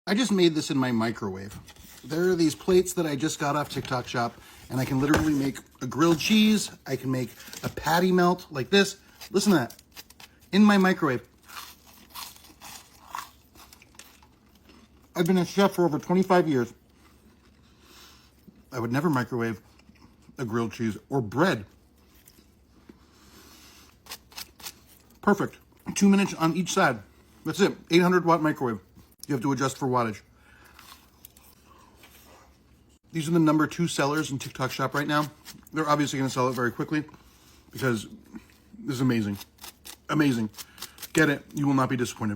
I just made this in my microwave. There are these plates that I just got off TikTok Shop, and I can literally make a grilled cheese. I can make a patty melt like this. Listen to that. In my microwave. I've been a chef for over 25 years. I would never microwave a grilled cheese or bread. Perfect. 2 minutes on each side. That's it. 800-watt microwave. You have to adjust for wattage. These are the number 2 sellers in TikTok Shop right now. They're obviously going to sell it very quickly because this is amazing. Amazing. Get it. You will not be disappointed.